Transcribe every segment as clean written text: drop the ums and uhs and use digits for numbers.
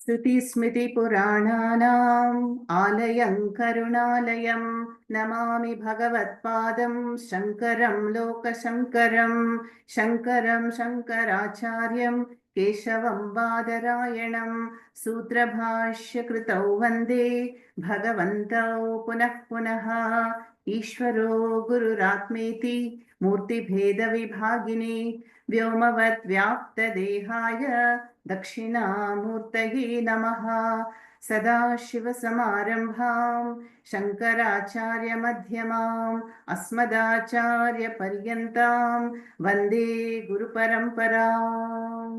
श्रुतिस्मृतिपुराणानाम् आलयं करुणालयं नमामि भगवत्पादं शङ्करं लोकशङ्करं शङ्करं शङ्कराचार्यं केशवं बादरायणं सूत्रभाष्यकृतौ वन्दे भगवन्तौ पुनः पुनः ईश्वरो गुरुरात्मेति मूर्तिभेदविभागिने व्योमवद्व्याप्तदेहाय दक्षिणामूर्तये नमः। सदाशिवसमारम्भां शङ्कराचार्यमध्यमाम् अस्मदाचार्यपर्यन्तां वन्दे गुरुपरम्पराम्।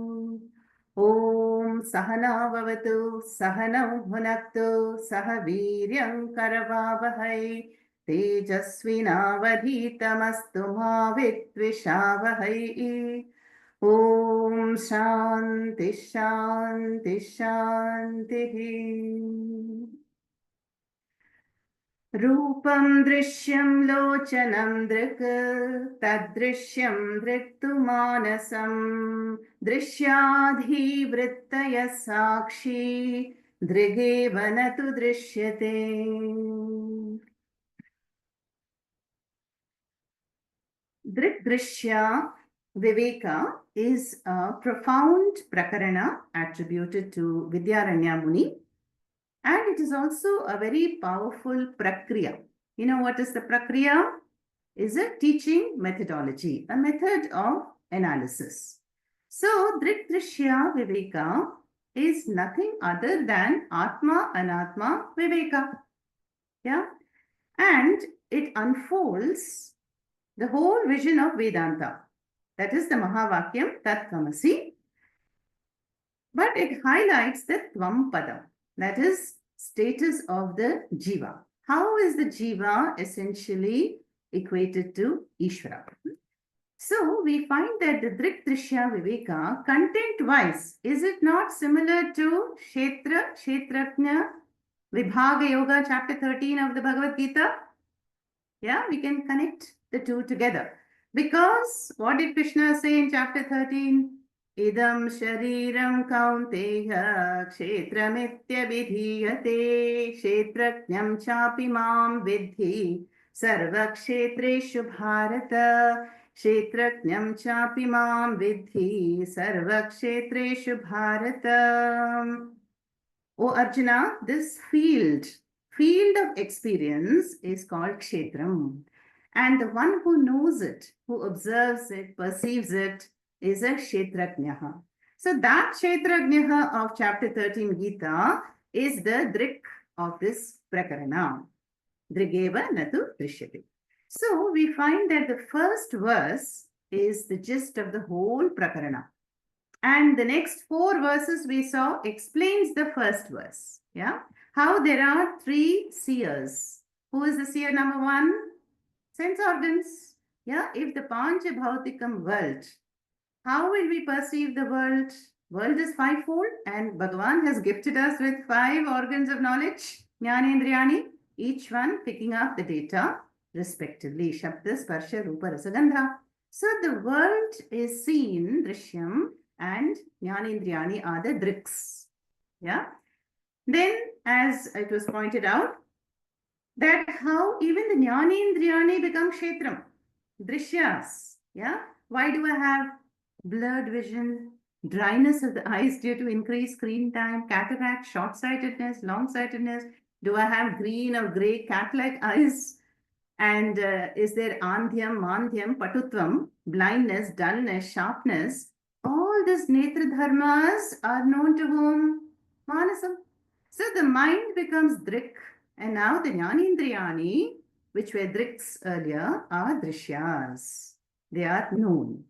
ॐ सहना भवतु सहनौ भुनक्तु सह वीर्यं करवावहै तेजस्विनावधीतमस्तु मा विद्विषावहै। ॐ शान्ति शान्ति शान्तिः। रूपं दृश्यं लोचनं दृक् तद्दृश्यं दृक्तु मानसं दृश्याधिवृत्तयः साक्षी दृगेव न तु दृश्यते। Drshya Viveka is a profound prakarana attributed to Vidyaranya Muni, and it is also a very powerful prakriya. You know what is the prakriya? Is a teaching methodology, a method of analysis. So Drshya Viveka is nothing other than Atma Anatma Viveka. Yeah, and it unfolds the whole vision of Vedanta, that is the Mahavakyam Tat Tvamasi, but it highlights the Tvam Padam, that is status of the Jiva. How is the Jiva essentially equated to Ishvara? So we find that the Drshya Viveka, content-wise, is it not similar to Kshetra, Kshetrajna, Vibhaga Yoga, chapter 13 of the Bhagavad Gita? Yeah, we can connect the two together. Because what did Krishna say in chapter 13? Idam shariram kaunteya kshetramitya vidhiyate kshetrajnam chapi mam vidhi sarva kshetreshu bharata kshetrajnam chapi mam vidhi sarva kshetreshu bharata. O Arjuna, this field of experience is called kshetram. And the one who knows it, who observes it, perceives it, is a kshetrajnaha. So that kshetrajnaha of chapter 13 Gita is the drik of this prakarana. Drigeva natu drishyate. So we find that the first verse is the gist of the whole prakarana. And the next 4 verses we saw explains the first verse. Yeah, how there are 3 seers. Who is the seer number 1? Sense organs. Yeah, if the Pancha Bhautikam world, how will we perceive the world? World is 5-fold, and Bhagavan has gifted us with 5 organs of knowledge, Jnanendriyani, each one picking up the data respectively, Shabda, Sparsha, Rupa, Rasa, Gandha. So the world is seen, Drishyam, and Jnanendriyani are the driks. Yeah. Then, as it was pointed out, that how even the Jnanendriyani become Kshetram, Drishyas. Yeah. Why do I have blurred vision, dryness of the eyes due to increased screen time, cataract, short-sightedness, long-sightedness? Do I have green or grey cat-like eyes? And is there andhyam, mandhyam, patutvam, blindness, dullness, sharpness? All these netra dharmas are known to whom? Manasam. So the mind becomes drik, and now the Jnanendriyani, which were driks earlier, are drishyas. They are known.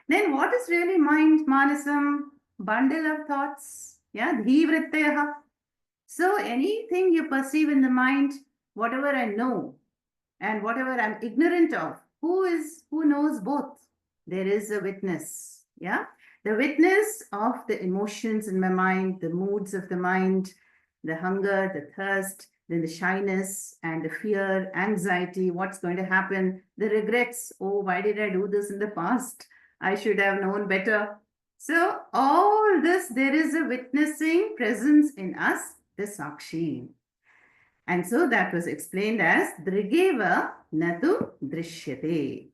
Then what is really mind, manasam? Bundle of thoughts. Yeah, dhivritteyaha. So anything you perceive in the mind, whatever I know and whatever I'm ignorant of, who knows both? There is a witness. Yeah, the witness of the emotions in my mind, the moods of the mind, the hunger, the thirst, then the shyness and the fear, anxiety, what's going to happen, the regrets. Oh, why did I do this in the past? I should have known better. So all this, there is a witnessing presence in us, the Sakshi. And so that was explained as Drigeva Natu Drishyate.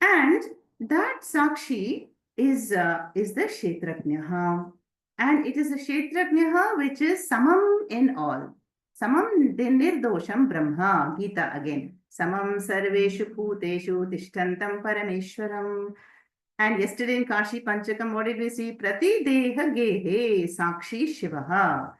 And that Sakshi is the Kshetrajnaha. And it is a Kshetrajnaha which is Samam in all. Samam Nirdosham Brahma, Gita again. Samam Sarveshu Bhuteshu Tishtantam Parameshwaram. And yesterday in Kashi Panchakam, what did we see? Prati Deha Gehe Sakshi Shivaha.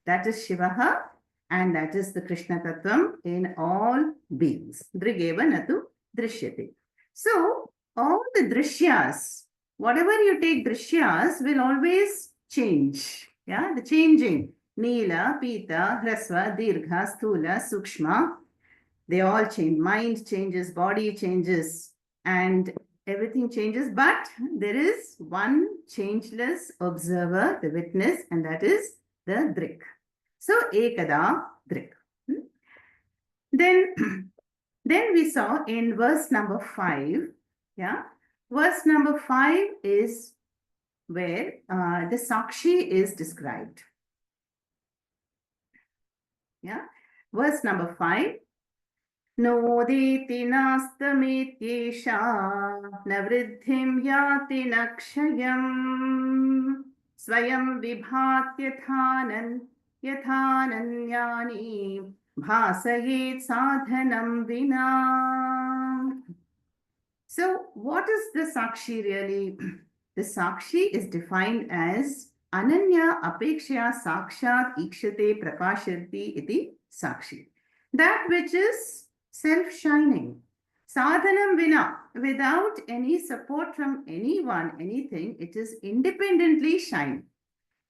That is Shivaha, and that is the Krishna Tattvam in all beings. Drigeva Natu Drishyate. So, all the Drishyas, whatever you take Drishyas will always change. Yeah, the changing. Neela, Pita, Hrasva, Dirgha, Sthula, Sukshma. They all change. Mind changes, body changes, and everything changes. But there is one changeless observer, the witness, and that is the Drik. So, Ekada Drik. Then we saw in verse number 5, yeah, verse number 5 is where the Sakshi is described. Yeah, verse number 5. Nodeti nastametyesha na vriddhim yati nakshayam swayam vibhatyathanan yathananyani bhasayet sadhanam vina. So what is the Sakshi really? The Sakshi is defined as Ananya apekshya sakshat ikshate prakasharti iti Sakshi. That which is self-shining. Sadhanam vina, without any support from anyone, anything, it is independently shining.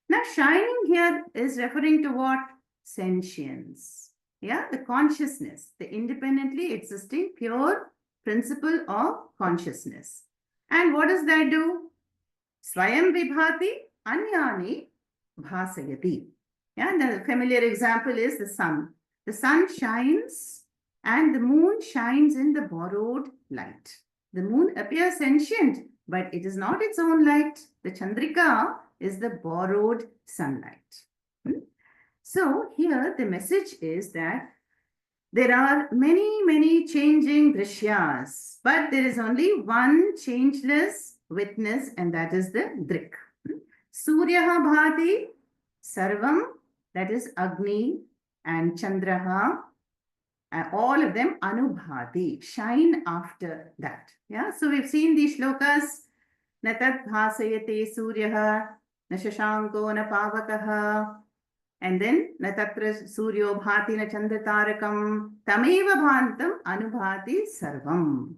Now, shining here is referring to what? Sentience. Yeah, the consciousness, the independently existing pure principle of consciousness. And what does that do? Swayam vibhati anyani bhasayati. Yeah, the familiar example is the sun. The sun shines and the moon shines in the borrowed light. The moon appears sentient, but it is not its own light. The Chandrika is the borrowed sunlight. So here the message is that there are many changing Drishyas, but there is only one changeless witness, and that is the Drik. Suryaha bhati sarvam, that is Agni and Chandraha, all of them anubhati, shine after that. Yeah, so we've seen these shlokas. Natat bhasayate suryaha, na shashanko na pavakaha, and then natatra suryo bhati na chandratarakam, tameva bhantam anubhati sarvam.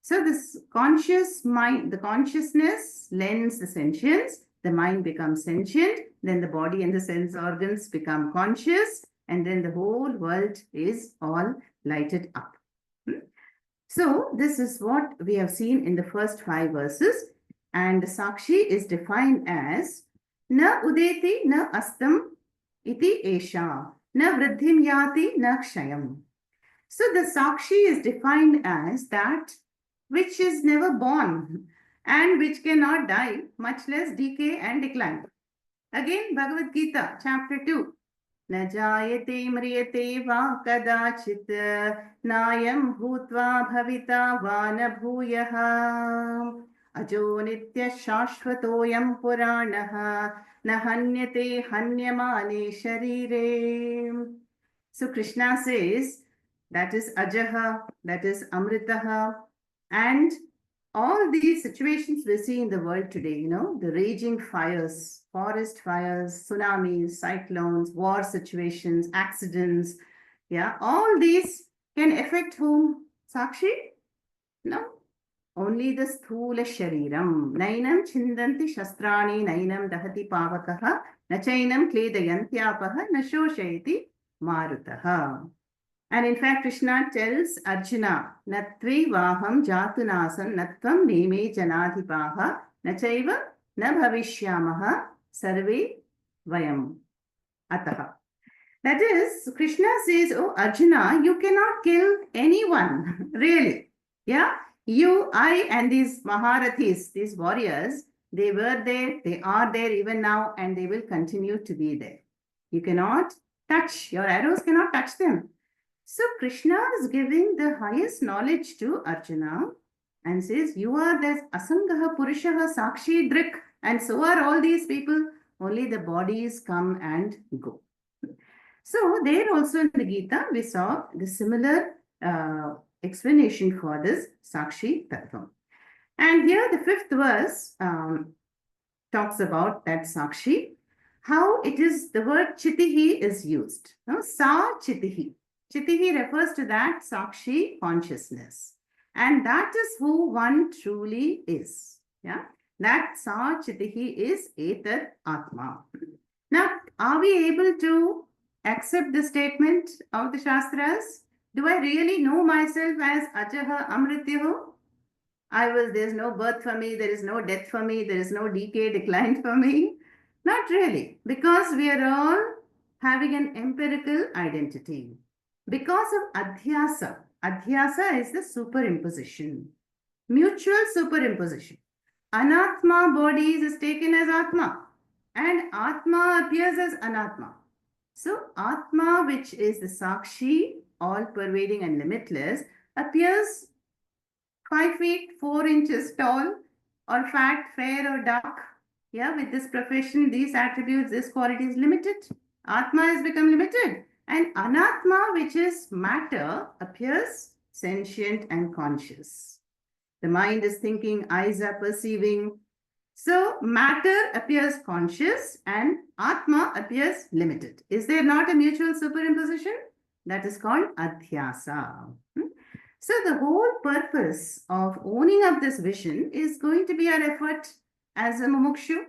So this conscious mind, the consciousness lends the sentience, the mind becomes sentient, then the body and the sense organs become conscious, and then the whole world is all lighted up. So this is what we have seen in the first 5 verses. And the Sakshi is defined as na udeti na astam iti esha, na vriddhim yati na kshayam. So the Sakshi is defined as that which is never born and which cannot die, much less decay and decline. Again, Bhagavad Gita, chapter 2. न जायते म्रियते वा कदाचित् नायं भूत्वा भविता वा न भूयः अजो नित्यः शाश्वतोऽयं पुराणः न हन्यते हन्यमाने शरीरे. So Krishna says that is Ajaha, that is Amritaha, and all these situations we see in the world today, you know, the raging fires, forest fires, tsunamis, cyclones, war situations, accidents, yeah, all these can affect whom? Sakshi? No, only the sthula shariram. Nainam chindanti shastrani, nainam dahati pavakaha, nachainam kledayantyaapaha, nashoshayati marutaha. And in fact, Krishna tells Arjuna, Natvi vaham jatunasan natvam neme janadhipaha nachaiva na bhavishyamaha sarve vayam ataha. That is, Krishna says, oh Arjuna, you cannot kill anyone, really. Yeah, you, I, and these Maharathis, these warriors, They were there, they are there even now, and they will continue to be there. You cannot touch, your arrows cannot touch them. So Krishna is giving the highest knowledge to Arjuna and says, you are the Asangaha Purushaha Sakshi Drik, and so are all these people, only the bodies come and go. So there also in the Gita, we saw the similar explanation for this Sakshi Tattva. And here the fifth verse talks about that Sakshi, how it is, the word Chitihi is used. No? Sa Chitihi. Chitihi refers to that Sakshi consciousness. And that is who one truly is. Yeah, that Sa Chitihi is Etat Atma. Now, are we able to accept the statement of the Shastras? Do I really know myself as Ajaha Amrityaho? There's no birth for me, there is no death for me, there is no decay, decline for me. Not really, because we are all having an empirical identity. Because of Adhyasa. Adhyasa is the superimposition, mutual superimposition. Anatma bodies is taken as Atma, and Atma appears as Anatma. So Atma, which is the Sakshi, all pervading and limitless, appears 5 feet 4 inches tall, or fat, fair, or dark. Yeah, with this profession, these attributes, this quality is limited. Atma has become limited. And Anatma, which is matter, appears sentient and conscious. The mind is thinking, eyes are perceiving. So matter appears conscious and Atma appears limited. Is there not a mutual superimposition? That is called Adhyasa. So the whole purpose of owning up this vision is going to be our effort as a mumukshu,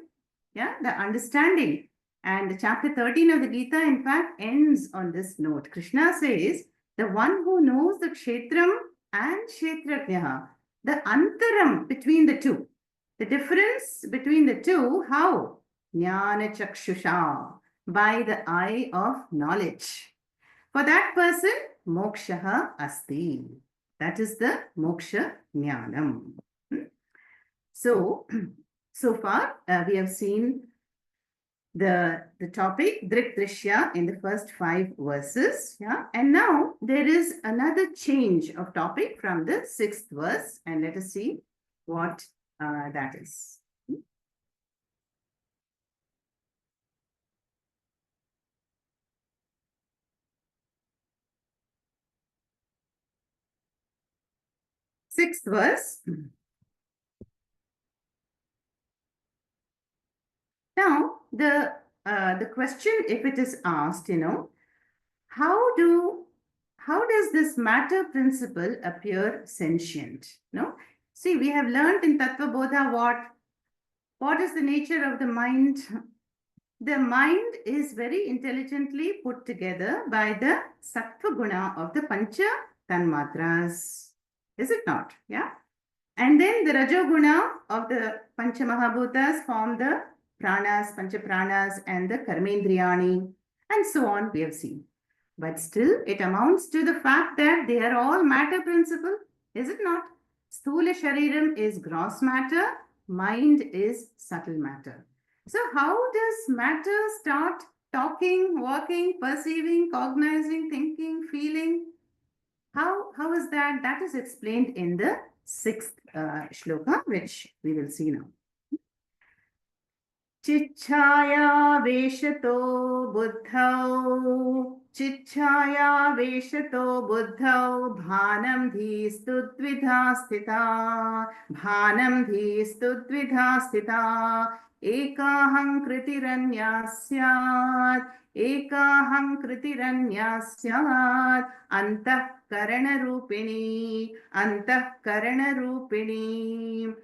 yeah, the understanding. And chapter 13 of the Gita, in fact, ends on this note. Krishna says, the one who knows the kshetram and kshetrajnaha, the antaram between the two, the difference between the two, how? Jnana chakshusha, by the eye of knowledge. For that person, mokshaha asti. That is the moksha jnanam. So far we have seen the topic Drshya in the first 5 verses. Yeah, and now there is another change of topic from the 6th verse, and let us see what that is. Sixth verse. Now, the question, if it is asked, how does this matter principle appear sentient? No? See, we have learned in Tattva Bodha what is the nature of the mind. The mind is very intelligently put together by the Sattva Guna of the Pancha Tanmatras. Is it not? Yeah. And then the Rajoguna of the Pancha Mahabhutas form the pranas, pancha pranas, and the karmendriyani, and so on, we have seen. But still, it amounts to the fact that they are all matter principle, is it not? Sthula shariram is gross matter, mind is subtle matter. So how does matter start talking, walking, perceiving, cognizing, thinking, feeling? How is that? That is explained in the 6th shloka, which we will see now. Chichaya veshato buddhau, chichaya veshato buddhau, bhanam dhistu dvidha sthita, bhanam dhistu dvidha sthita, ekaham kritiranya syat, ekaham kritiranya syat, antah karana rupini, antah karana rupini.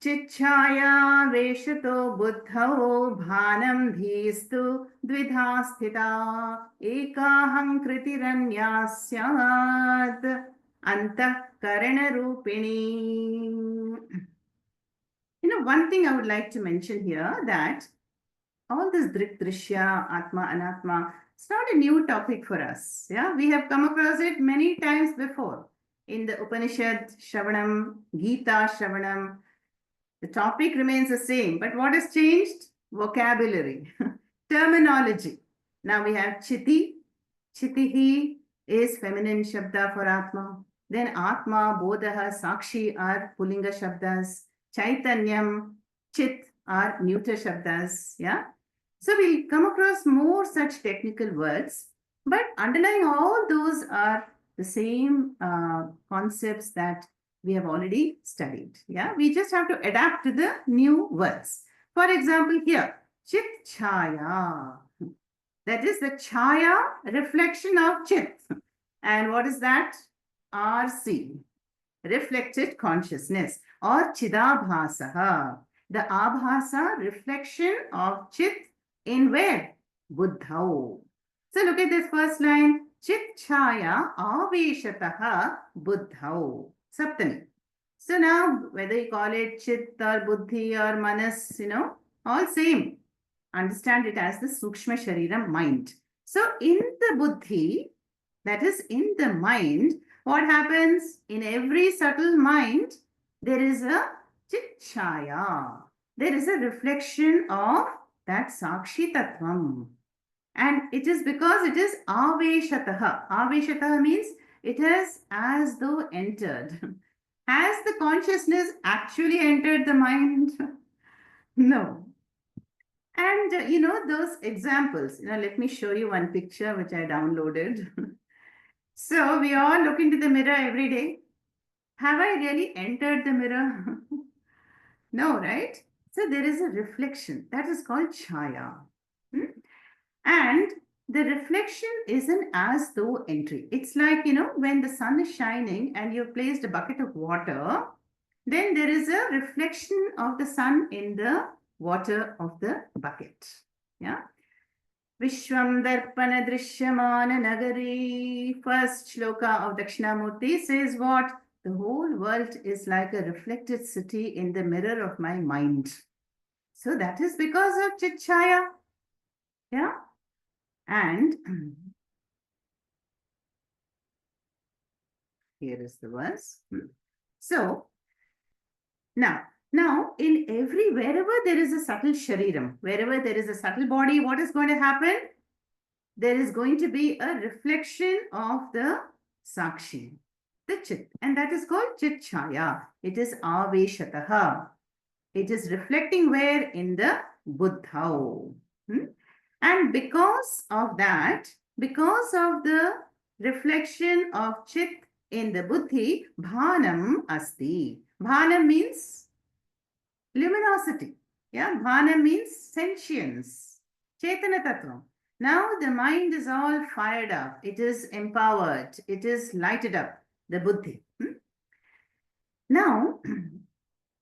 Chichaya veshato buddhau bhanam dhistu dvidha sthita ekaham kritiranya syad antah karana rupini. One thing I would like to mention here, that all this Drshya, Atma, Anatma, it's not a new topic for us. Yeah, we have come across it many times before in the Upanishad Shravanam, Gita Shravanam, The topic remains the same, but what has changed? Vocabulary, terminology. Now we have Chiti. Chitihi is feminine shabda for Atma. Then Atma, Bodha, Sakshi are Pulinga shabdas. Chaitanyam, Chit are neuter shabdas. Yeah. So we'll come across more such technical words, but underlying all those are the same concepts that we have already studied. Yeah, we just have to adapt to the new words. For example, here, Chit Chaya. That is the Chaya reflection of Chit. And what is that? RC, reflected consciousness, or Chidabhasaha, the Abhasa reflection of Chit in where? Buddhao. So look at this first line. Chit Chaya Aveshataha Buddhao. Saptami. So now, whether you call it Chit or Buddhi or Manas, all same. Understand it as the Sukshma Shariram mind. So in the Buddhi, that is in the mind, what happens? In every subtle mind, there is a Chit Chaya. There is a reflection of that Sakshi Tattvam. And it is because it is Aveshataha. Aveshataha means it has as though entered. Has the consciousness actually entered the mind? No. And those examples, let me show you one picture which I downloaded. So we all look into the mirror every day. Have I really entered the mirror? No, right? So there is a reflection that is called chaya. And the reflection is an as though entry. It's like, when the sun is shining and you've placed a bucket of water, then there is a reflection of the sun in the water of the bucket. Yeah. Vishwam Darpana Drishyamana Nagari. First shloka of Dakshinamurti says what? The whole world is like a reflected city in the mirror of my mind. So that is because of Chitchaya. Yeah. And here is the verse. So now wherever there is a subtle shariram, wherever there is a subtle body, what is going to happen? There is going to be a reflection of the sakshi, the chit, and that is called chit chaya. It is aveshataha. It is reflecting where? In the buddhao. And because of that, because of the reflection of chit in the buddhi, bhanam asti. Bhanam means luminosity. Yeah, bhanam means sentience, chetana tattvam. Now the mind is all fired up. It is empowered. It is lighted up, the buddhi.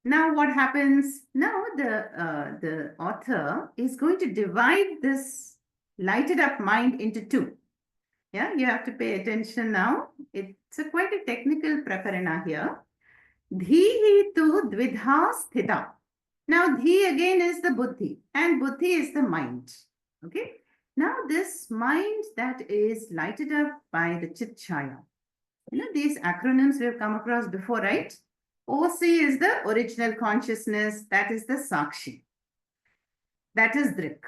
Now what happens? Now the author is going to divide this lighted up mind into two. Yeah, you have to pay attention now. It's quite a technical prakarana here. Dhihi tu dvidha sthita. Now, dhi again is the buddhi and buddhi is the mind. Okay. Now, this mind that is lighted up by the chit chaya. These acronyms we have come across before, right? OC is the original consciousness. That is the sakshi. That is drik,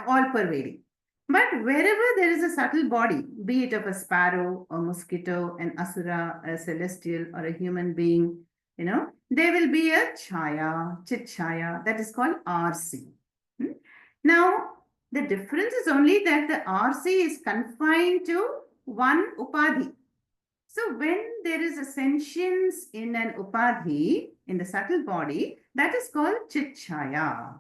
all pervading. But wherever there is a subtle body, be it of a sparrow, a mosquito, an asura, a celestial, or a human being, there will be a chaya, chit chaya, that is called RC. Now, the difference is only that the RC is confined to one upadhi. So when there is a sentience in an upadhi, in the subtle body, that is called chit chaya.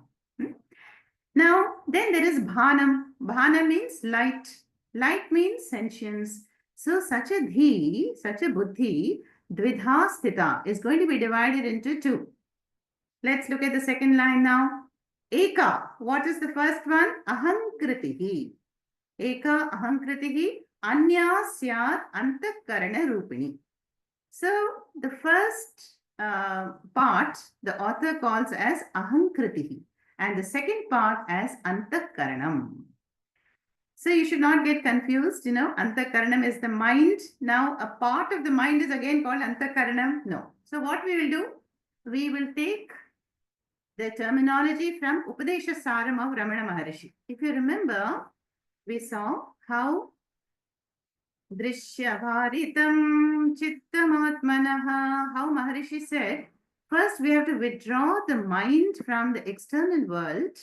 Now, then there is bhanam. Bhana means light. Light means sentience. So such a dhi, such a buddhi, dvidha sthita is going to be divided into two. Let's look at the second line now. Eka. What is the first one? Ahankritihi. Eka ahankritihi. Anya syat antakarana rupini. So the first part the author calls as ahankritihi and the second part as antakaranam. So you should not get confused, antakaranam is the mind. Now a part of the mind is again called antakaranam. No. So what we will do? We will take the terminology from Upadesha Saram of Ramana Maharishi. If you remember, we saw how Drshya Bharitam Chittamatmanaha, how Maharishi said, first we have to withdraw the mind from the external world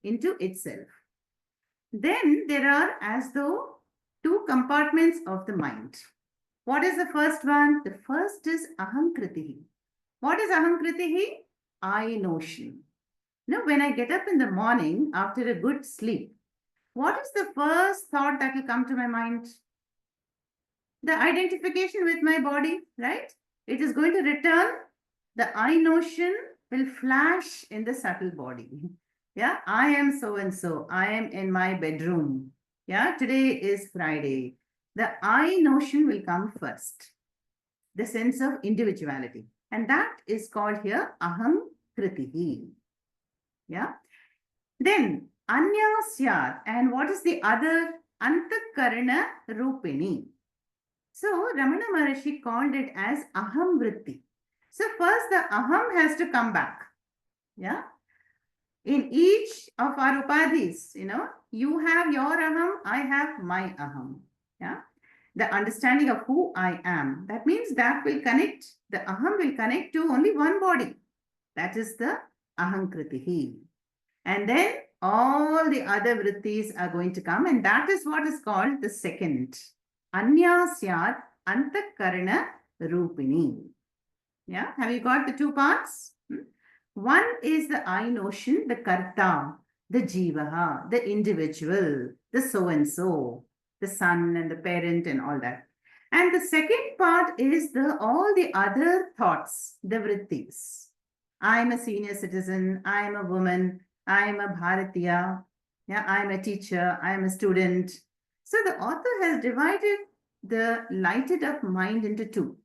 into itself. Then there are as though two compartments of the mind. What is the first one? The first is Ahankritihi. What is Ahankritihi? I notion. Now, when I get up in the morning after a good sleep, what is the first thought that will come to my mind? The identification with my body, right? It is going to return. The I notion will flash in the subtle body. Yeah, I am so and so. I am in my bedroom. Yeah, today is Friday. The I notion will come first. The sense of individuality. And that is called here Aham Kritihi. Yeah. Then Anya Syat. And what is the other? Antakarana Rupini. So Ramana Maharishi called it as Aham Vritti. So first the Aham has to come back. Yeah. In each of our upadhis, you have your Aham, I have my Aham. Yeah. The understanding of who I am. That means that will connect, the Aham will connect to only one body. That is the Ahankritihi. And then all the other vrittis are going to come, and that is what is called the second. Anya Syat Antakarana Rupini. Yeah, have you got the two parts? One is the I notion, the karta, the jivaha, the individual, the so-and-so, the son and the parent and all that. And the second part is all the other thoughts, the vrittis. I am a senior citizen, I am a woman, I am a Bharatiya, yeah, I am a teacher, I am a student. So the author has divided the lighted up mind into two.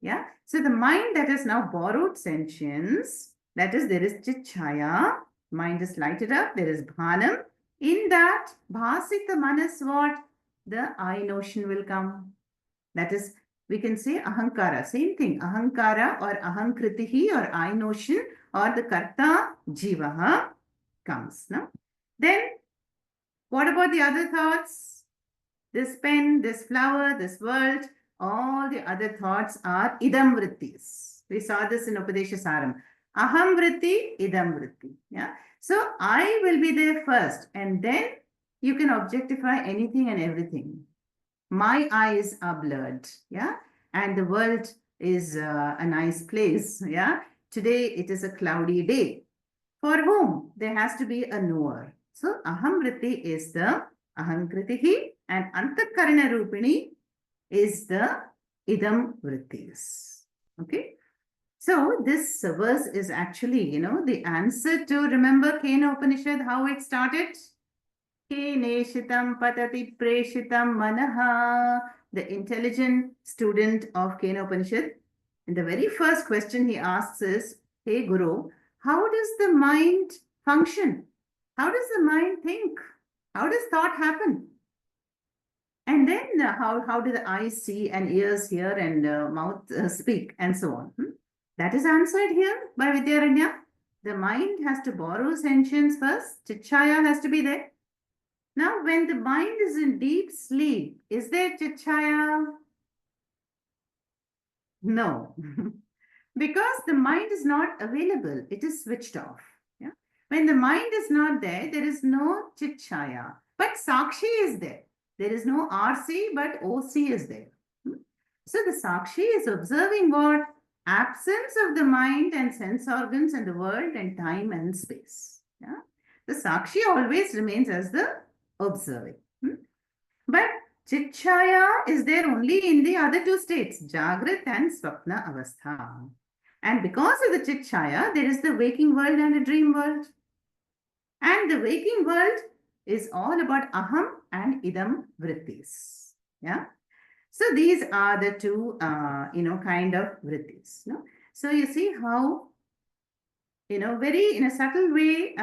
Yeah. So the mind that has now borrowed sentience, that is, there is Chichaya, mind is lighted up, there is Bhanam. In that, Bhasita Manas, what? The I notion will come. That is, we can say Ahankara, same thing, Ahankara or Ahankritihi or I notion or the Karta Jivaha comes. No? Then, what about the other thoughts? This pen, this flower, this world, all the other thoughts are idam vrittis. We saw this in Upadesha Saram. Aham vritti, idam vritti. Yeah. So I will be there first, and then you can objectify anything and everything. My eyes are blurred. Yeah. And the world is a nice place. Yeah. Today it is a cloudy day. For whom? There has to be a knower. So aham vritti is the ahankritihi, and antakarana rupini is the idam vrittis. Okay. So this verse is actually, the answer to, remember Kena Upanishad, how it started? Keneshitam patati preshitam manaha. The intelligent student of Kena Upanishad, in the very first question he asks is, hey Guru, how does the mind function? How does the mind think? How does thought happen? And then how do the eyes see and ears hear and mouth speak and so on? That is answered here by Vidyaranya. The mind has to borrow sentience first. Chichaya has to be there. Now, when the mind is in deep sleep, is there Chichaya? No. Because the mind is not available. It is switched off. Yeah? When the mind is not there, there is no Chichaya. But Sakshi is there. There is no RC, but OC is there. So the Sakshi is observing what? Absence of the mind and sense organs and the world and time and space. Yeah? The Sakshi always remains as the observing. But Chichaya is there only in the other two states, Jagrat and Swapna Avastha. And because of the Chichaya, there is the waking world and a dream world. And the waking world is all about Aham and Idam Vrittis. Yeah. So these are the two, kind of vrittis. No? So you see how, very in a subtle way,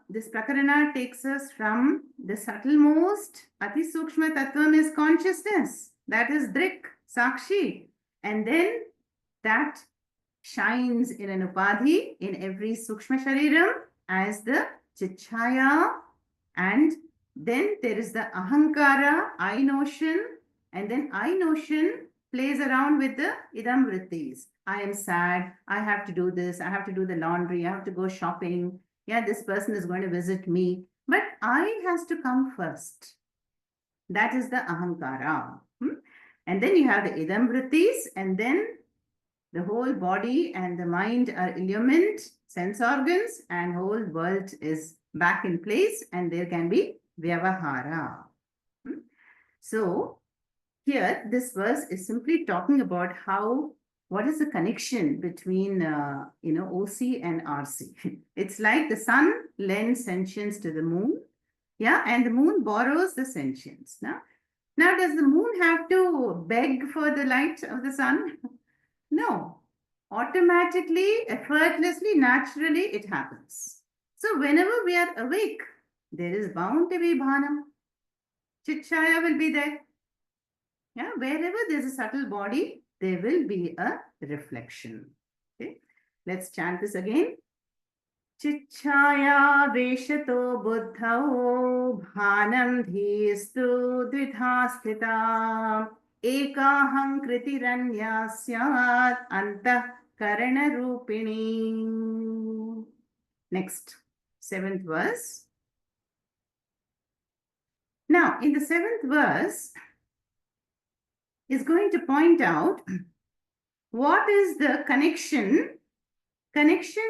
this prakarana takes us from the subtlemost, Ati Sukshma Tattvam is consciousness. That is Drik, Sakshi. And then that shines in an upadhi in every sukshma shariram as the chichaya, and then there is the ahankara, I notion, and then I notion plays around with the idam vrittis. I am sad, I have to do this, I have to do the laundry, I have to go shopping. Yeah, this person is going to visit me, but I has to come first. That is the ahankara. And then you have the idam vrittis, and then the whole body and the mind are illumined, sense organs, and whole world is back in place, and there can be vyavahara. So here, this verse is simply talking about what is the connection between, OC and RC. It's like the sun lends sentience to the moon, yeah, and the moon borrows the sentience. Now, does the moon have to beg for the light of the sun? No. Automatically, effortlessly, naturally, it happens. So whenever we are awake, there is bound to be bhanam. Chichaya will be there. Yeah, wherever there's a subtle body, there will be a reflection. Okay, let's chant this again. Chichaya veshato buddhao bhanam dhistu dvidha sthita ekaham kritiranya syat antah karana rupini. Next, 7th verse. Now, in the 7th verse, is going to point out what is the connection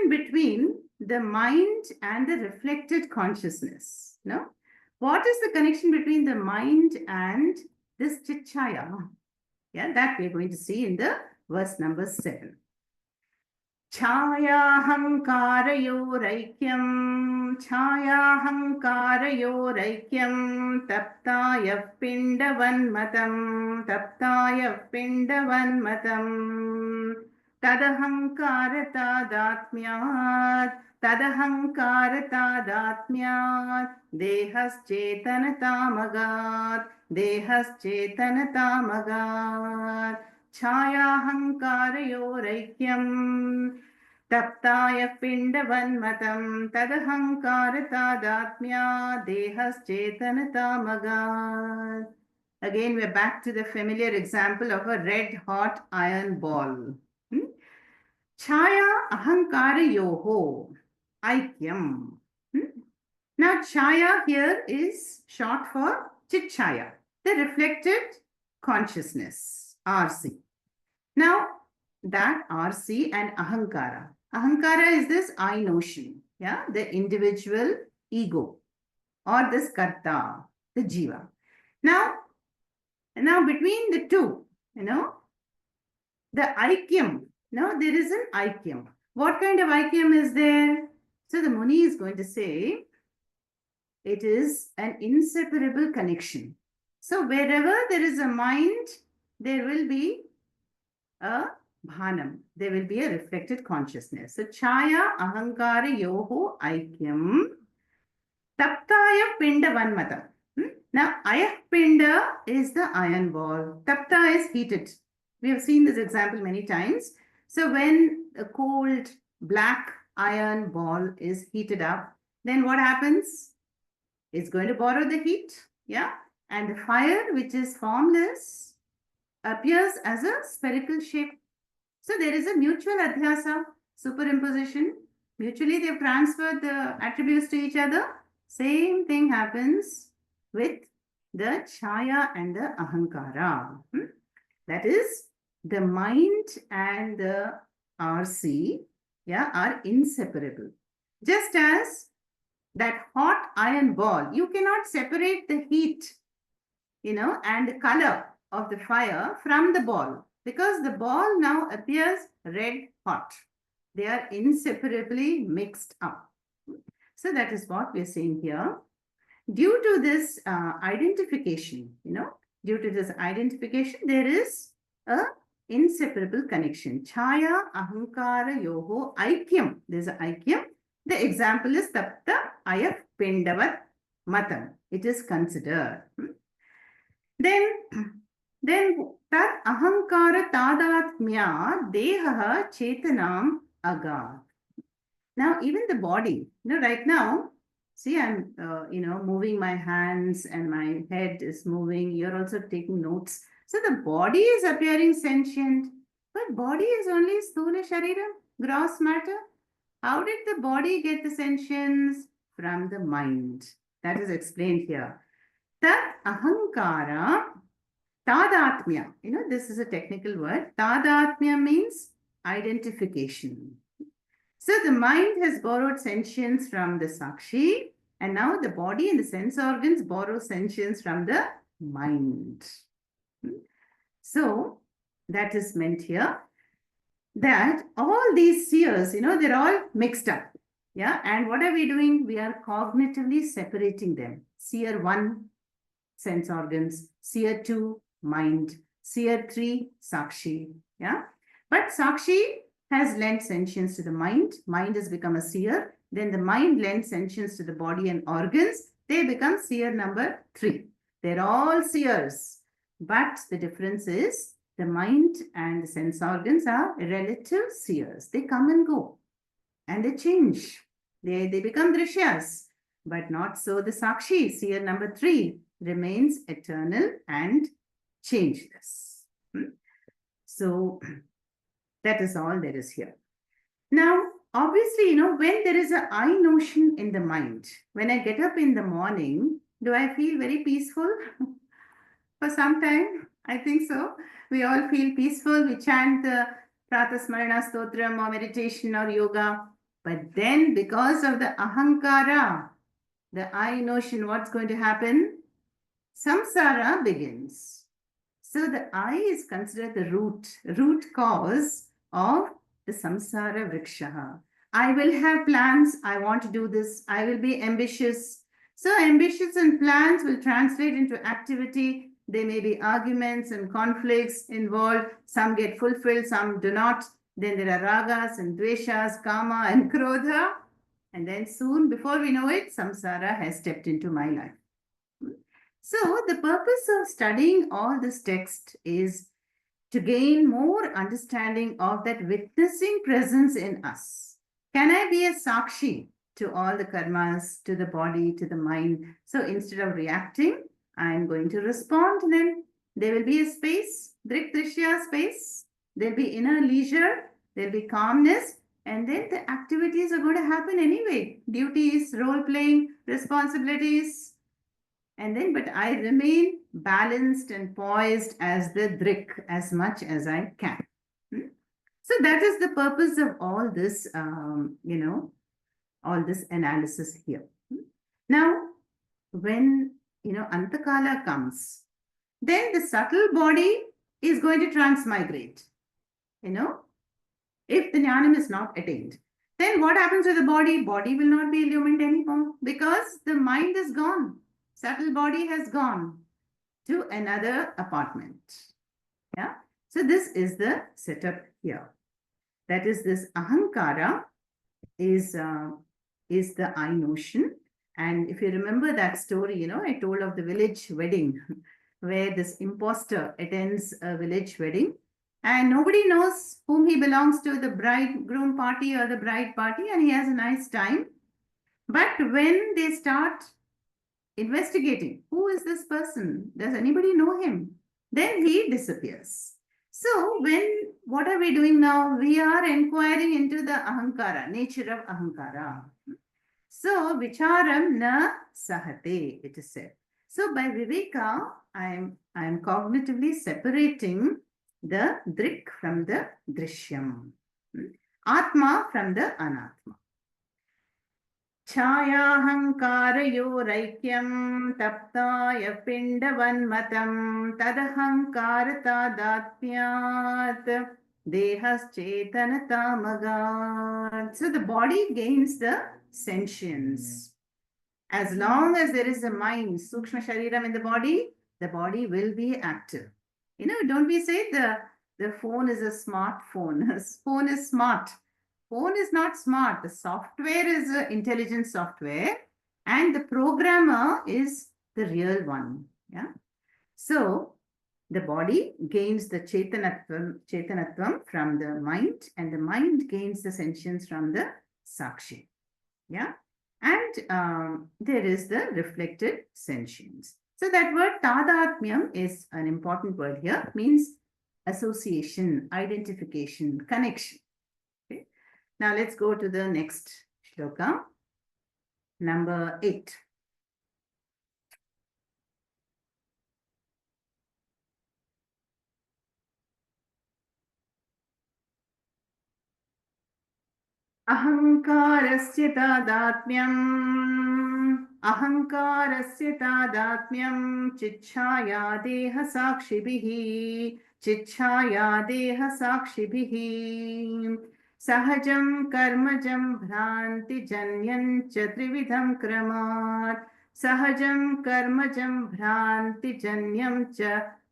between the mind and the reflected consciousness. No? What is the connection between the mind and this chichaya? Yeah, that we're going to see in the verse number 7. Chhayahankarayuraikyam taptaya pindavanmatam tadahankaratadaatmyat dehaschetanatamagaat Chhayahankarayuraikyam taptaya pindavanmatam tadahankaratadaatmya dehaschetanatamagaat. Again, we're back to the familiar example of a red hot iron ball. Chaya ahankara yoho aikyam. Now, chaya here is short for chichaya, the reflected consciousness, RC. Now, that RC and ahankara. Ahankara is this I notion, yeah, the individual ego, or this karta, the jiva. Now between the two, the aikyam, there is an aikyam. What kind of aikyam is there? So the Muni is going to say, it is an inseparable connection. So wherever there is a mind, there will be a bhanam. There will be a reflected consciousness. So chaya ahankara yoho aikyam taptaya pinda vanmatam. Now ayah pinda is the iron ball. Tapta is heated. We have seen this example many times. So when a cold black iron ball is heated up, then what happens? It's going to borrow the heat, yeah? And the fire, which is formless, appears as a spherical shape. So there is a mutual adhyasa, superimposition. Mutually, they've transferred the attributes to each other. Same thing happens with the chaya and the ahankara. That is, the mind and the RC, yeah, are inseparable. Just as that hot iron ball, you cannot separate the heat, and the color of the fire from the ball, because the ball now appears red hot. They are inseparably mixed up. So that is what we are saying here. Due to this identification, there is a inseparable connection. Chaya ahankara yoho aikyam. There is an aikyam. The example is tapta ayah pindavat matam. It is considered. Then Then tat ahankara tadatmya deha chetanam agat. Now, even the body, right now, see, I'm, moving my hands and my head is moving. You're also taking notes. So the body is appearing sentient, but body is only sthula sharira, gross matter. How did the body get the sentience? From the mind. That is explained here. Tat ahankara tadatmya. This is a technical word. Tadatmya means identification. So the mind has borrowed sentience from the Sakshi, and now the body and the sense organs borrow sentience from the mind. So that is meant here that all these seers, they're all mixed up. Yeah. And what are we doing? We are cognitively separating them. Seer 1, sense organs. Seer 2, mind. Seer 3, Sakshi. Yeah. But Sakshi has lent sentience to the mind. Mind has become a seer. Then the mind lends sentience to the body and organs. They become seer number 3. They're all seers. But the difference is the mind and the sense organs are relative seers. They come and go and they change. They become Drshyas. But not so the Sakshi, seer number 3, remains eternal and changeless. So that is all there is here. Now, obviously, when there is a I notion in the mind, when I get up in the morning, do I feel very peaceful? For some time, I think so. We all feel peaceful. We chant the Pratasmarana Stotram or meditation or yoga. But then, because of the ahankara, the I notion, what's going to happen? Samsara begins. So the I is considered the root cause of the samsara vriksha. I will have plans. I want to do this. I will be ambitious. So ambitions and plans will translate into activity. There may be arguments and conflicts involved. Some get fulfilled, some do not. Then there are ragas and dveshas, kama and krodha. And then soon, before we know it, samsara has stepped into my life. So the purpose of studying all this text is to gain more understanding of that witnessing presence in us. Can I be a sakshi to all the karmas, to the body, to the mind? So instead of reacting, I am going to respond. Then there will be a space, Drshya space. There'll be inner leisure. There'll be calmness. And then the activities are going to happen anyway. Duties, role playing, responsibilities. And then, but I remain balanced and poised as the drik as much as I can. So that is the purpose of all this, all this analysis here. Now, when, Antakala comes, then the subtle body is going to transmigrate, if the jnanam is not attained. Then what happens to the body? Body will not be illumined anymore because the mind is gone. Subtle body has gone to another apartment. Yeah. So this is the setup here. That is, this ahankara is the I notion. And if you remember that story, I told of the village wedding where this imposter attends a village wedding and nobody knows whom he belongs to, the bridegroom party or the bride party, and he has a nice time. But when they start investigating, who is this person? Does anybody know him? Then he disappears. So what are we doing now? We are inquiring into the ahankara, nature of ahankara. So vicharam na sahate, it is said. So by Viveka, I am cognitively separating the drik from the drishyam, atma from the anatma. Chhayahankaryoreikyam taptaya pindavanmatam tadahankaratadatmyat dehas chetanatamagat. So the body gains the sentience. As long as there is a mind, sukshma shariram in the body will be active. Don't we say the phone is a smartphone. Phone is smart. Phone is not smart. The software is an intelligent software and the programmer is the real one. Yeah. So The body gains the Chetanatvam from the mind, and the mind gains the sentience from the Sakshi. Yeah. And there is the reflected sentience. So that word Tadatmyam is an important word here, means association, identification, connection. Okay. Now let's go to the next shloka, number 8. अहङ्कारस्य तादात्म्यं चिच्छाया देहसाक्षिभिः सहजं कर्मजं भ्रान्तिजन्यं च त्रिविधं क्रमात् सहजं कर्मजं भ्रान्तिजन्यं च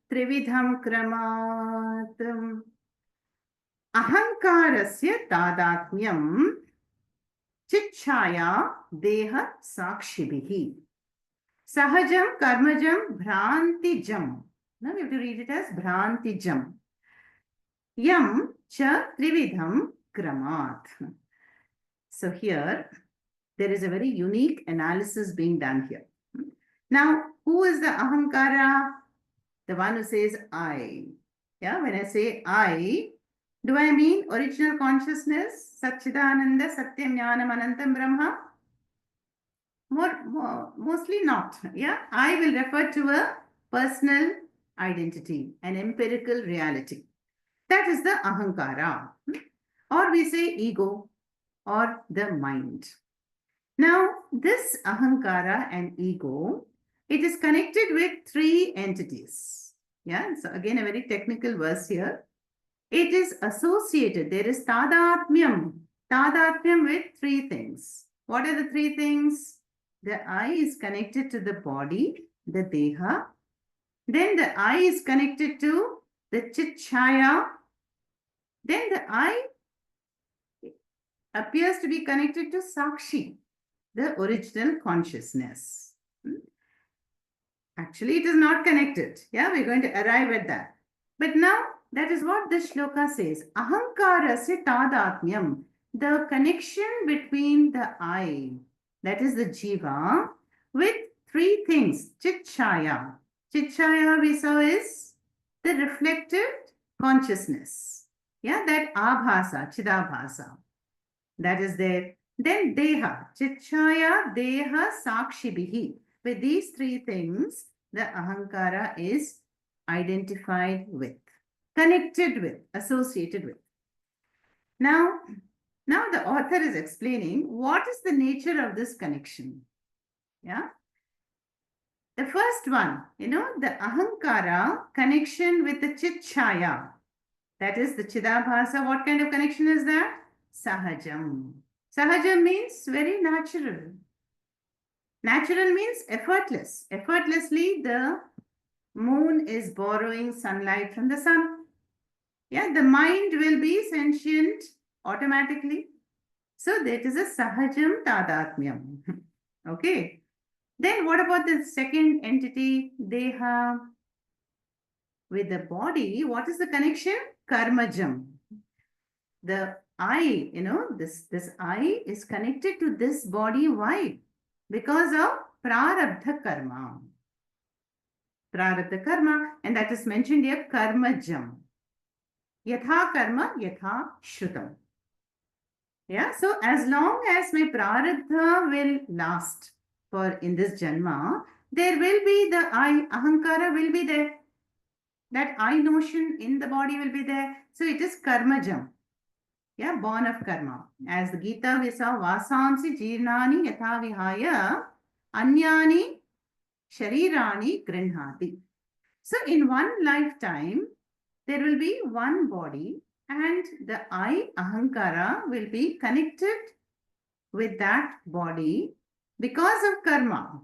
त्रिविधं क्रमात् अहंकारस्य तादात्म्यं चिच्छाया देह साक्षिभिः सहजं कर्मजं भ्रान्तिजं. Now we have to read it as भ्रान्तिजं yam cha trividham kramat. So here there is a very unique analysis being done here. Now, who is the ahankara? The one who says I. Yeah, when I say I, do I mean original consciousness, Satchidananda, Satyam, Jnanam, Anantam, Brahma? Mostly not. Yeah, I will refer to a personal identity, an empirical reality. That is the ahankara. Or we say ego or the mind. Now, this ahankara and ego, it is connected with 3 entities. Yeah, so again a very technical verse here. It is associated. There is tadatmyam with 3 things. What are the 3 things? The I is connected to the body, the deha. Then the I is connected to the chitchaya. Then the I appears to be connected to sakshi, the original consciousness. Actually, it is not connected. Yeah, we're going to arrive at that. But now, that is what this shloka says. Ahankarasya tadatmyam. The connection between the I, that is the jiva, with 3 things. Chitchaya. Chitchaya we saw is the reflected consciousness. Yeah, that abhasa, chidabhasa. That is there. Then deha. Chitchaya, deha, sakshibihi. With these 3 things, the ahankara is identified with, connected with, associated with. Now the author is explaining what is the nature of this connection. Yeah. The first one, the ahankara connection with the chitchaya, that is the chidabhasa. What kind of connection is that? Sahajam. Sahajam means very natural. Natural means effortless. Effortlessly, the moon is borrowing sunlight from the sun. Yeah, the mind will be sentient automatically. So that is a sahajam tadatmyam. Okay. Then what about the second entity? Deha. With the body, what is the connection? Karmajam. The I, this I is connected to this body. Why? Because of prarabdha karma. Prarabdha karma, and that is mentioned here, karmajam. Yatha karma, yatha shrutam. Yeah, so as long as my prarabdha will last for in this janma, there will be the I, ahankara will be there. That I notion in the body will be there. So it is karmajam. Yeah, born of karma. As the Gita we saw, vasamsi jirnani yatha vihaya anyani sharirani grinhati. So in one lifetime, there will be one body and the I, ahankara, will be connected with that body because of karma.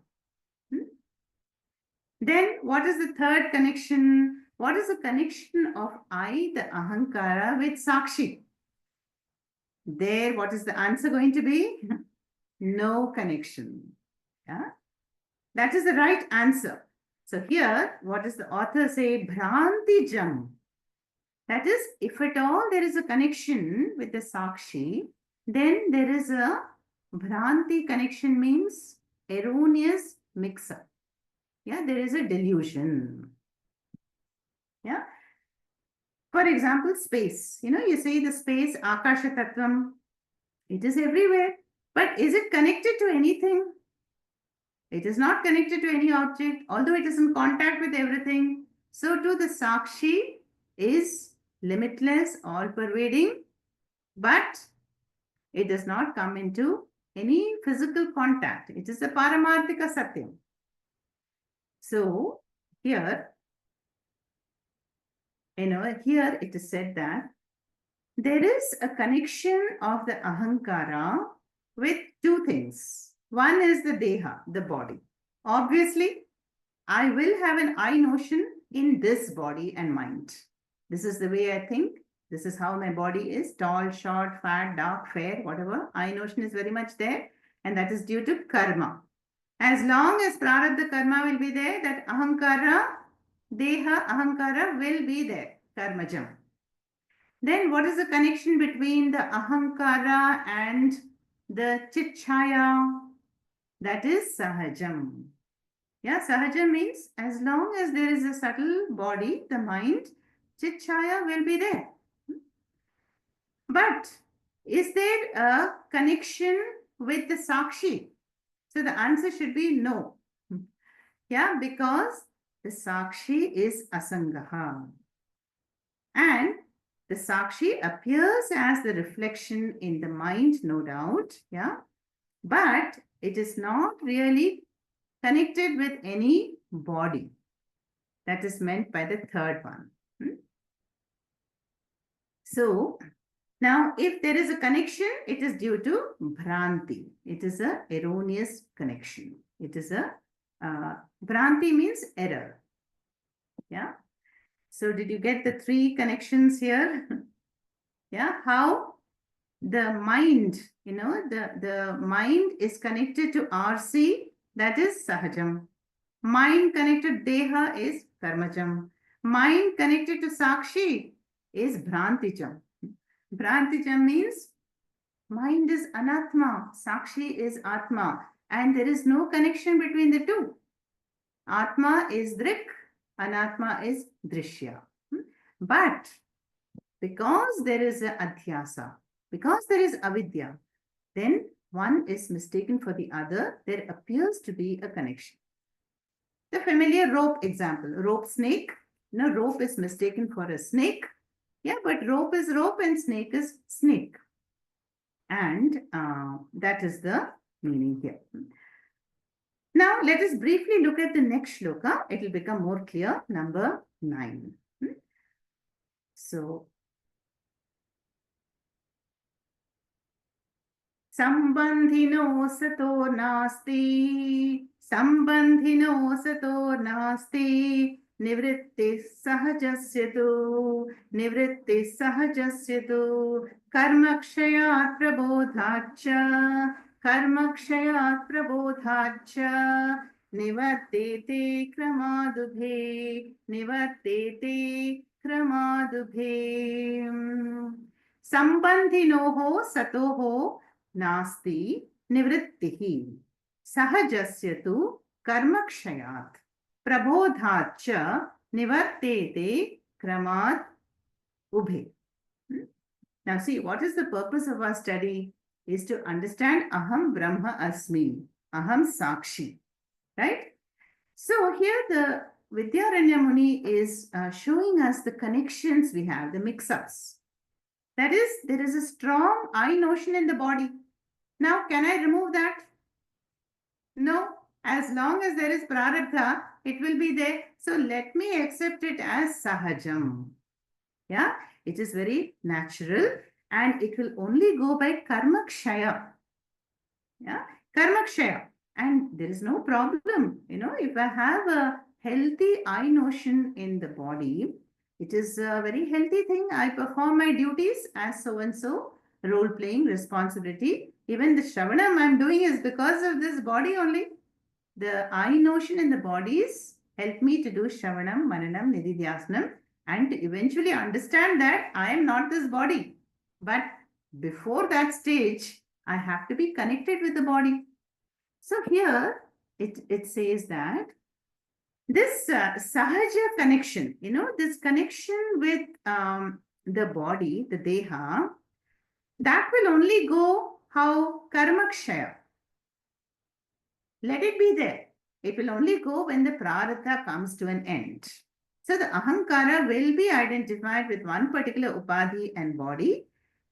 Then what is the third connection? What is the connection of I, the ahankara, with sakshi? There, what is the answer going to be? No connection. Yeah? That is the right answer. So here, what does the author say? Bhrantijam. That is, if at all there is a connection with the Sakshi, then there is a Bhranti connection, means erroneous mix-up. Yeah, there is a delusion. Yeah. For example, space. You say the space, Akasha Tattvam, it is everywhere. But is it connected to anything? It is not connected to any object, although it is in contact with everything. So too the Sakshi is limitless, all-pervading, but it does not come into any physical contact. It is a Paramarthika Satyam. So here, here it is said that there is a connection of the Ahankara with two things. One is the Deha, the body. Obviously, I will have an I notion in this body and mind. This is the way I think. This is how my body is, tall, short, fat, dark, fair, whatever. I notion is very much there, and that is due to karma. As long as prarabdha karma will be there, that ahankara, deha ahankara will be there, karmajam. Then what is the connection between the ahankara and the chitchaya? That is sahajam. Yeah, sahajam means as long as there is a subtle body, the mind, chitchaya will be there. But is there a connection with the sakshi? So the answer should be no. Yeah, because the sakshi is asangaha. And the sakshi appears as the reflection in the mind, no doubt. Yeah, but it is not really connected with any body. That is meant by the third one. So now, if there is a connection, it is due to Bhranti. It is a erroneous connection. It is a Bhranti means error. Yeah. So did you get the three connections here? Yeah. How the mind, the mind is connected to RC, that is Sahajam. Mind connected Deha is Karmajam. Mind connected to Sakshi is Bhrantijam. Bhrantijam means mind is Anatma, Sakshi is Atma, and there is no connection between the two. Atma is Drik, Anatma is Drshya. But because there is a Adhyasa, because there is Avidya, then one is mistaken for the other. There appears to be a connection. The familiar rope example, rope snake. Rope is mistaken for a snake. Yeah, but rope is rope and snake is snake. And that is the meaning here. Now, let us briefly look at the next shloka. It will become more clear. Number 9. So, Sambandhino sato nasti, Sambandhino sato nasti, Nivritti sahajasyatu, Nivritti sahajasyatu, Karmakshayat prabodhacha, Karmakshayat prabodhacha, Nivartete kramadubhe, Nivartete kramadubhe. Sambandhinoho satoho nasti nivrittihi sahajasya tu karmakshayat prabodhacha nivartete kramat ubhe. Now see, what is the purpose of our study? Is to understand aham brahma asmi, aham sakshi, right? So here the Vidyaranya Muni is showing us the connections we have, the mix-ups. That is, there is a strong I notion in the body. Now, can I remove that? No. As long as there is prarabdha, it will be there. So let me accept it as sahajam. Yeah, it is very natural and it will only go by karmakshaya. Yeah, karmakshaya. And there is no problem. If I have a healthy I notion in the body, it is a very healthy thing. I perform my duties as so-and-so, role-playing responsibility. Even the Shravanam I'm doing is because of this body only. The I notion in the body is help me to do Shravanam, Mananam, Nididhyasnam, and to eventually understand that I am not this body. But before that stage, I have to be connected with the body. So here it says that this sahaja connection, this connection with the body, the deha, that will only go how karmakshaya. Let it be there. It will only go when the prarabdha comes to an end. So the ahankara will be identified with one particular upadhi and body,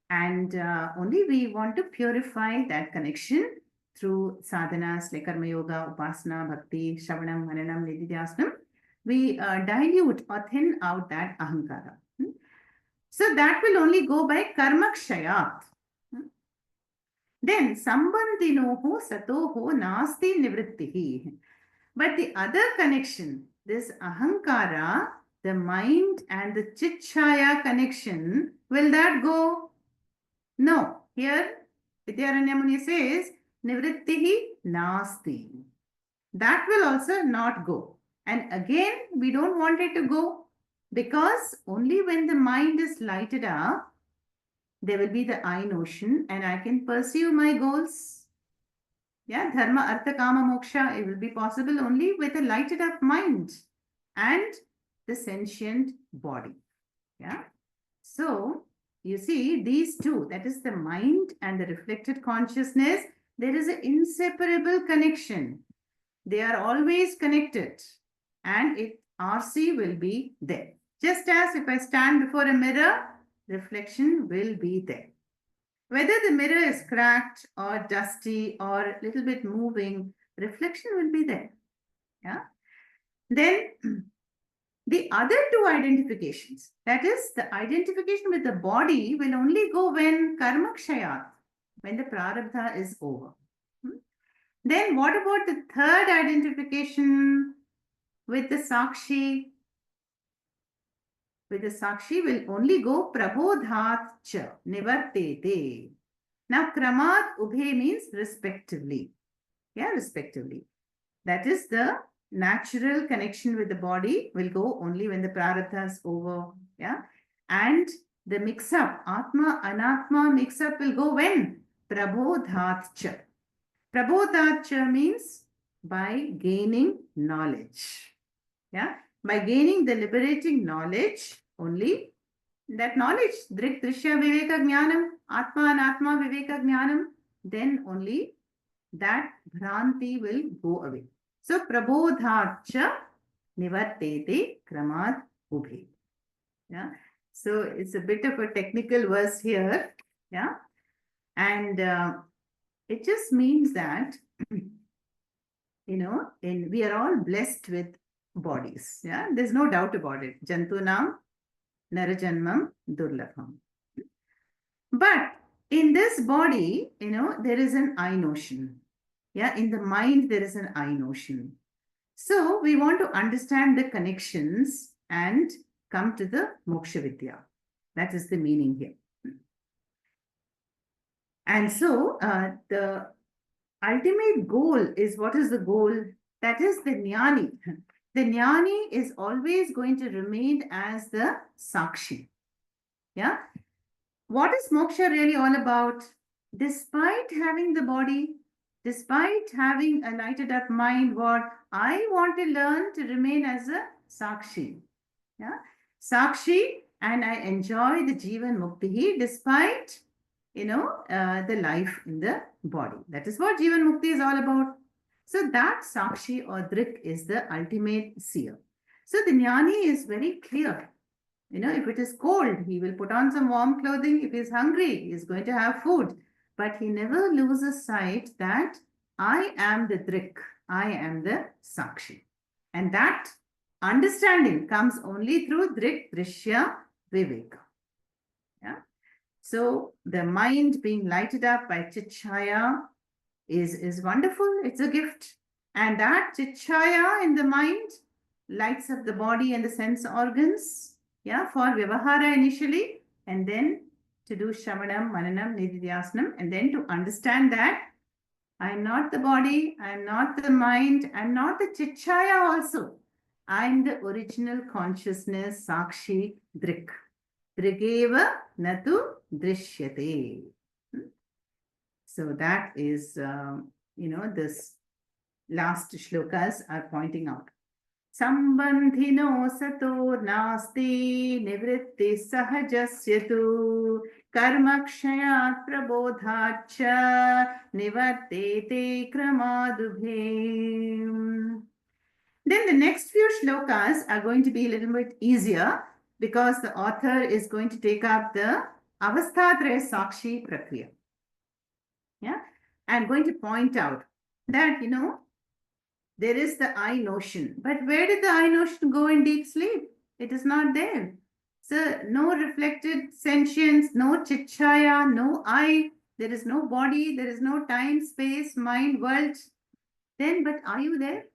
and only we want to purify that connection through sadhanas like karma yoga, upasana, bhakti, shravanam, mananam, nididhyasnam. We dilute or thin out that ahankara. So that will only go by karmakshayat. Then sambandinoho satoho nasti nivrittihi. But the other connection, this ahankara, the mind and the chitchaya connection, will that go? No. Here Vidyaranya Muni says nivrittihi nasti. That will also not go. And again, we don't want it to go, because only when the mind is lighted up, there will be the I notion and I can pursue my goals. Yeah, dharma, artha, kama, moksha, it will be possible only with a lighted up mind and the sentient body. Yeah. So you see these two, that is the mind and the reflected consciousness, there is an inseparable connection. They are always connected, and RC will be there. Just as if I stand before a mirror, reflection will be there. Whether the mirror is cracked or dusty or a little bit moving, reflection will be there. Yeah. Then the other two identifications, that is the identification with the body, will only go when karmakshayat, when the prarabdha is over. Then what about the third identification with the sakshi? With the sakshi will only go prabodhat cha nivartete. Now kramat ubhe means respectively. Yeah, respectively. That is the natural connection with the body will go only when the prarabdha is over. Yeah. And the mix-up, atma, anatma mix-up will go when? Prabodhat cha. Prabodhat cha means by gaining knowledge. Yeah. By gaining the liberating knowledge, only that knowledge, Drshya Viveka Jnanam, Atma and Atma Viveka Jnanam, then only that Bhranti will go away. So, Prabodhacha Nivartete Kramat Ubhe. Yeah. So, it's a bit of a technical verse here. Yeah. And it just means that, we are all blessed with bodies. Yeah. There's no doubt about it. Jantunam Narajanmam Durlabham. But in this body, there is an I notion. Yeah, in the mind, there is an I notion. So we want to understand the connections and come to the Moksha Vidya. That is the meaning here. And so the ultimate goal is, what is the goal? That is the Jnani. The Jnani is always going to remain as the Sakshi. Yeah. What is moksha really all about? Despite having the body, despite having a lighted up mind, what I want to learn to remain as a Sakshi. Yeah. Sakshi, and I enjoy the Jivan Mukti despite, the life in the body. That is what Jivan Mukti is all about. So that Sakshi or Drik is the ultimate seer. So the Jnani is very clear. If it is cold, he will put on some warm clothing. If he is hungry, he is going to have food. But he never loses sight that I am the Drik, I am the Sakshi. And that understanding comes only through Drik, Drshya, Viveka. Yeah. So the mind being lighted up by Chitchaya is wonderful. It's a gift. And that Chitchaya in the mind lights up the body and the sense organs. Yeah, for Vyavahara initially, and then to do Shravanam, Mananam, Nididhyasnam, and then to understand that I am not the body, I am not the mind, I am not the Chitchaya also. I am the original consciousness, Sakshi Drik. Drigeva Natu Drishyate. So that is, this last shlokas are pointing out. Sambandhino sato nasti nivritti sahajasya tu karmakshayat prabodhacha nivartete kramadubhe. Then the next few shlokas are going to be a little bit easier because the author is going to take up the Avasthatraya Sakshi Prakriya. Yeah, I'm going to point out that, there is the I notion. But where did the I notion go in deep sleep? It is not there. So no reflected sentience, no chichaya, no I. There is no body, there is no time, space, mind, world. Then, but are you there?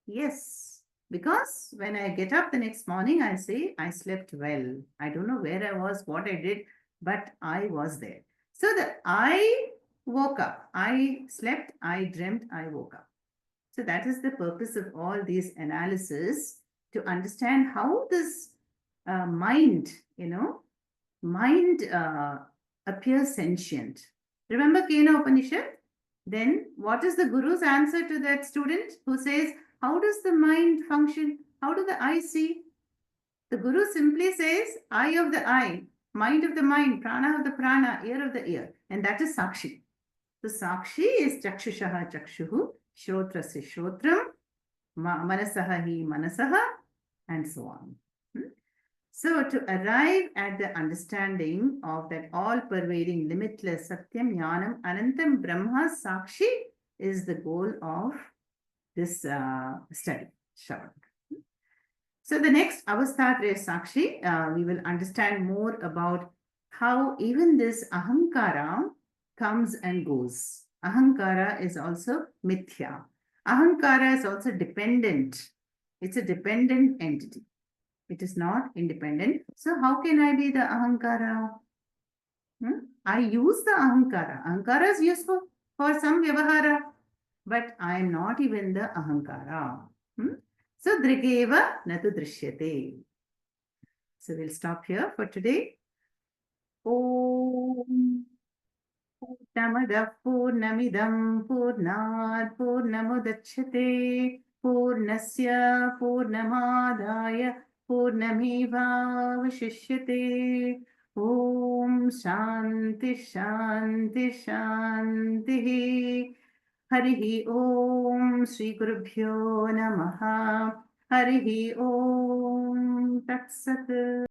Yes. Because when I get up the next morning, I say, I slept well. I don't know where I was, what I did, but I was there. So the I woke up. I slept, I dreamt, I woke up. So that is the purpose of all these analysis, to understand how this mind, mind appears sentient. Remember Kena Upanishad? Then what is the guru's answer to that student who says, how does the mind function? How do the eye see? The guru simply says, eye of the eye, mind of the mind, prana of the prana, ear of the ear. And that is Sakshi. So Sakshi is Chakshushaha Chakshuhu, Shrotrasya Shrotram, Manasaha hi Manasaha, and so on. So to arrive at the understanding of that all-pervading, limitless Satyam, Jnanam, Anantam, Brahma, Sakshi is the goal of this study, Shravan. So the next Avasthatraya Sakshi, we will understand more about how even this Ahankara comes and goes. Ahankara is also mithya. Ahankara is also dependent. It's a dependent entity. It is not independent. So how can I be the Ahankara? I use the Ahankara. Ahankara is useful for some Vyavahara, but I am not even the Ahankara. So Drigeva Natu Drishyate. So we'll stop here for today. Om Purnamadah Purnamidam Purnat Purnamudachyate Purnasya Purnamadaya Purnamevavashishyate. Om Shanti Shanti Shanti. Harihi Om Shri Gurubhyo Namaha. Harihi Om Tat Sat.